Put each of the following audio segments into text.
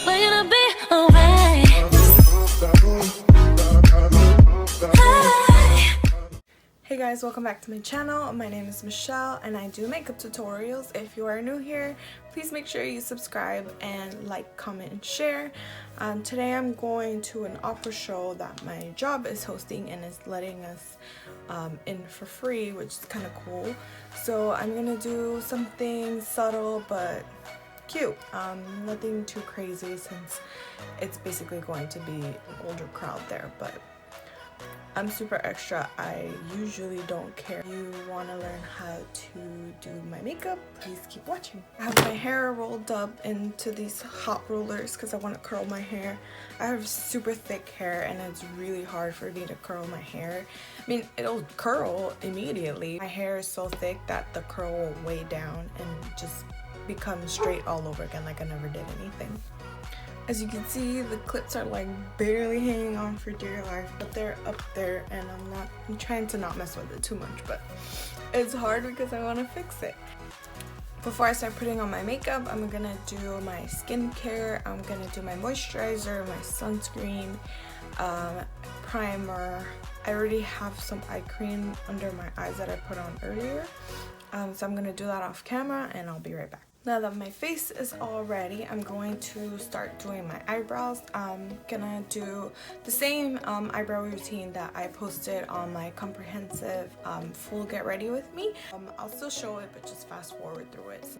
We're gonna be alright. Hey guys, welcome back to my channel. My name is Michelle and I do makeup tutorials. If you are new here, please make sure you subscribe and like, comment, and share. Today I'm going to an opera show that my job is hosting and is letting us in for free, which is kind of cool. So I'm gonna do something subtle but cute. Nothing too crazy since it's basically going to be an older crowd there, but I'm super extra. I usually don't care. If you want to learn how to do my makeup, please keep watching. I have my hair rolled up into these hot rollers because I want to curl my hair. I have super thick hair and it's really hard for me to curl my hair. I mean, it'll curl immediately. My hair is so thick that the curl will weigh down and just become straight all over again like I never did anything. As you can see, the clips are like barely hanging on for dear life, but they're up there and I'm trying to not mess with it too much, but it's hard because I want to fix it. Before I start putting on my makeup, I'm gonna do my skincare. I'm gonna do my moisturizer, my sunscreen, primer. I already have some eye cream under my eyes that I put on earlier, so I'm gonna do that off camera and I'll be right back. Now that my face is all ready, I'm going to start doing my eyebrows. I'm gonna do the same eyebrow routine that I posted on my comprehensive full get ready with me. I'll still show it, but just fast forward through it.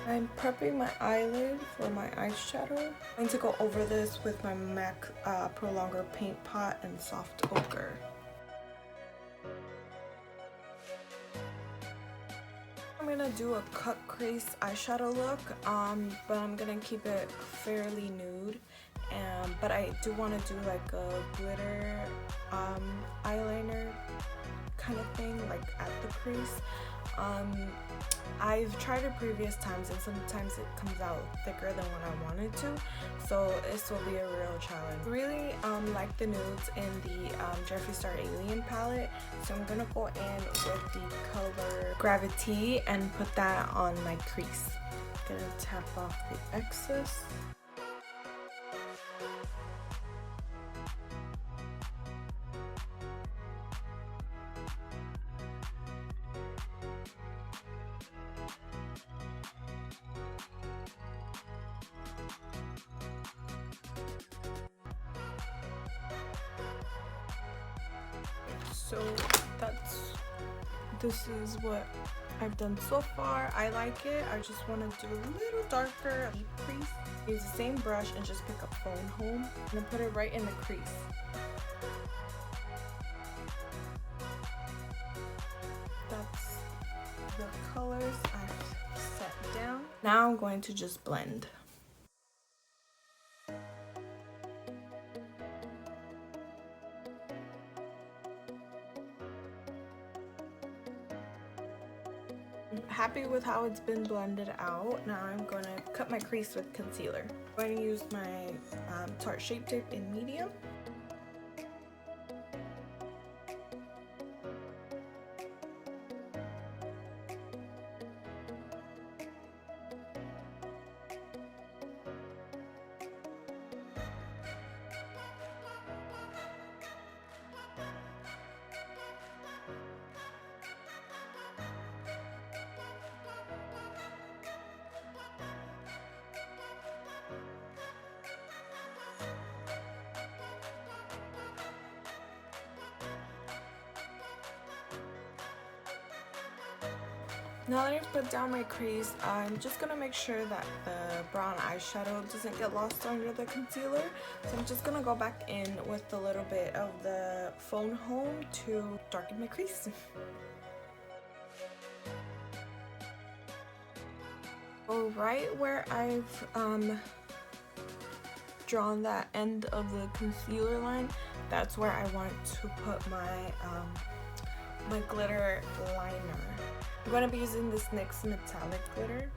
I'm prepping my eyelid for my eyeshadow. I'm going to go over this with my MAC Pro Longer Paint Pot and Soft Ochre. I'm gonna do a cut crease eyeshadow look, but I'm gonna keep it fairly nude. But I do want to do like a glitter eyeliner kind of thing, like at the crease. I've tried it previous times and sometimes it comes out thicker than what I wanted to, so this will be a real challenge. Really like the nudes in the Jeffree Star Alien palette, so I'm gonna go in with the color Gravity and put that on my crease. Gonna tap off the excess. So this is what I've done so far. I like it. I just want to do a little darker deep crease. Use the same brush and just pick up Phone Home and put it right in the crease. That's the colors I've set down. Now I'm going to just blend. Happy with how it's been blended out. Now I'm going to cut my crease with concealer. I'm going to use my Tarte Shape Tape in medium. Now that I've put down my crease, I'm just gonna make sure that the brown eyeshadow doesn't get lost under the concealer. So I'm just gonna go back in with a little bit of the Phone Home to darken my crease. So right where I've drawn that end of the concealer line, that's where I want to put my my glitter liner. I'm going to be using this NYX metallic glitter.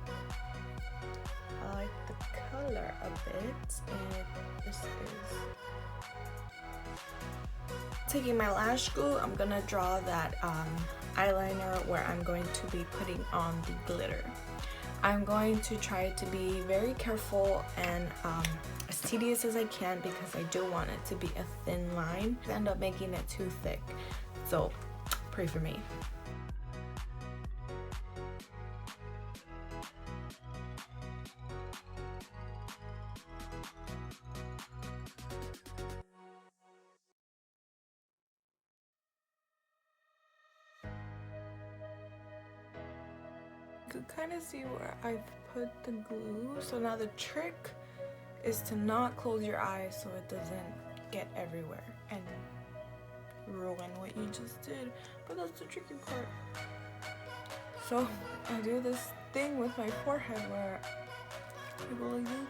I like the color of it, and this is... Taking my lash glue, I'm going to draw that eyeliner where I'm going to be putting on the glitter. I'm going to try to be very careful and as tedious as I can, because I do want it to be a thin line. I end up making it too thick, so pray for me. You can kind of see where I've put the glue. So now the trick is to not close your eyes so it doesn't get everywhere and ruin what you just did. But that's the tricky part. So I do this thing with my forehead where I go like this.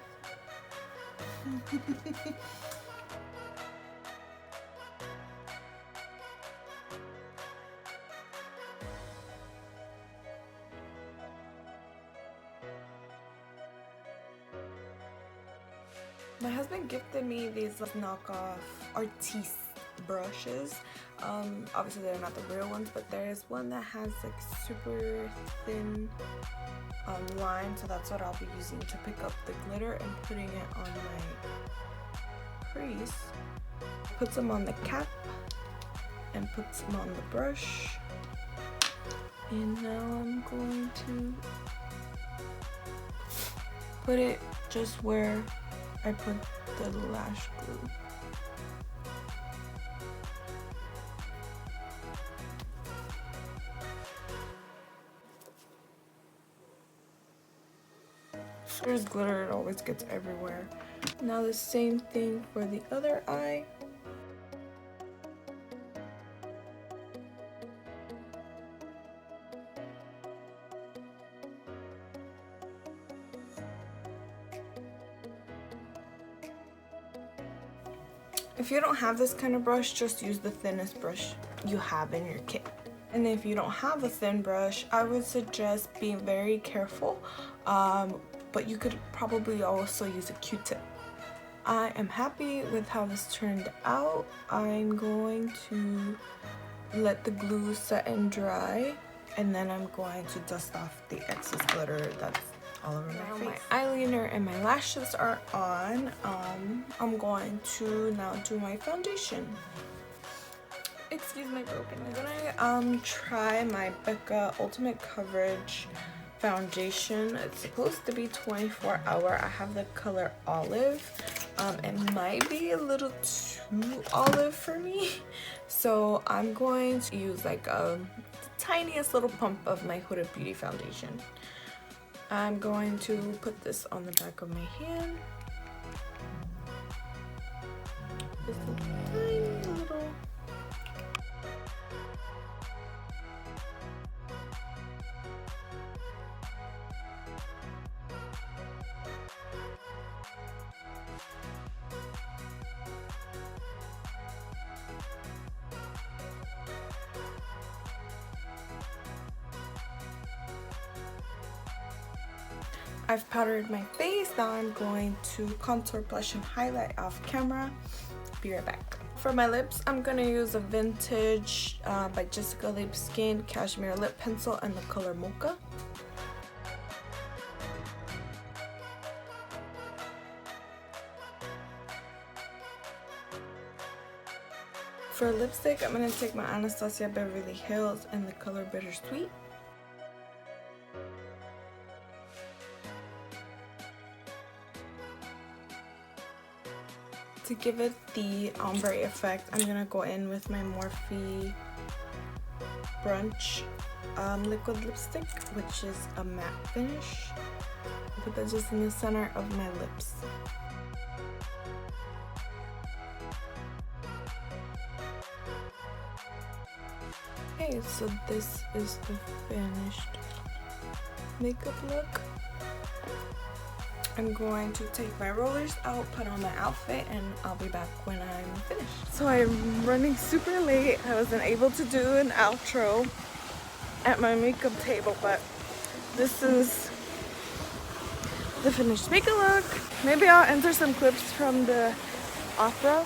My husband gifted me these knockoff artiste brushes. Obviously they're not the real ones, but there is one that has like super thin line, so that's what I'll be using to pick up the glitter and putting it on my crease. Put some on the cap and put some on the brush. And now I'm going to put it just where I put the lash glue. There's glitter, it always gets everywhere. Now the same thing for the other eye. If you don't have this kind of brush, just use the thinnest brush you have in your kit. And if you don't have a thin brush, I would suggest being very careful, but you could probably also use a Q-tip. I am happy with how this turned out. I'm going to let the glue set and dry, and then I'm going to dust off the excess glitter that's all over my face. My eyeliner and my lashes are on. I'm going to now do my foundation. Excuse my broken. I'm gonna try my Becca Ultimate Coverage foundation. It's supposed to be 24-hour. I have the color olive. It might be a little too olive for me, so I'm going to use like a tiniest little pump of my Huda Beauty foundation. I'm going to put this on the back of my hand. Just a tiny little. I've powdered my face. Now I'm going to contour, blush, and highlight off camera. Be right back. For my lips, I'm going to use a vintage by Jessica Lipskin cashmere lip pencil and the color Mocha. For lipstick, I'm going to take my Anastasia Beverly Hills and the color Bittersweet. To give it the ombre effect, I'm gonna go in with my Morphe Brunch liquid lipstick, which is a matte finish. I put that just in the center of my lips. Okay, so this is the finished makeup look. I'm going to take my rollers out, put on my outfit, and I'll be back when I'm finished. So I'm running super late. I wasn't able to do an outro at my makeup table, but this is the finished makeup look. Maybe I'll enter some clips from the opera.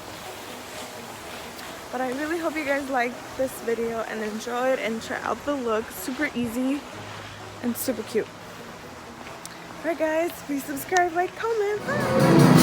But I really hope you guys like this video and enjoy it and try out the look. Super easy and super cute. Alright guys, please subscribe, like, comment, bye!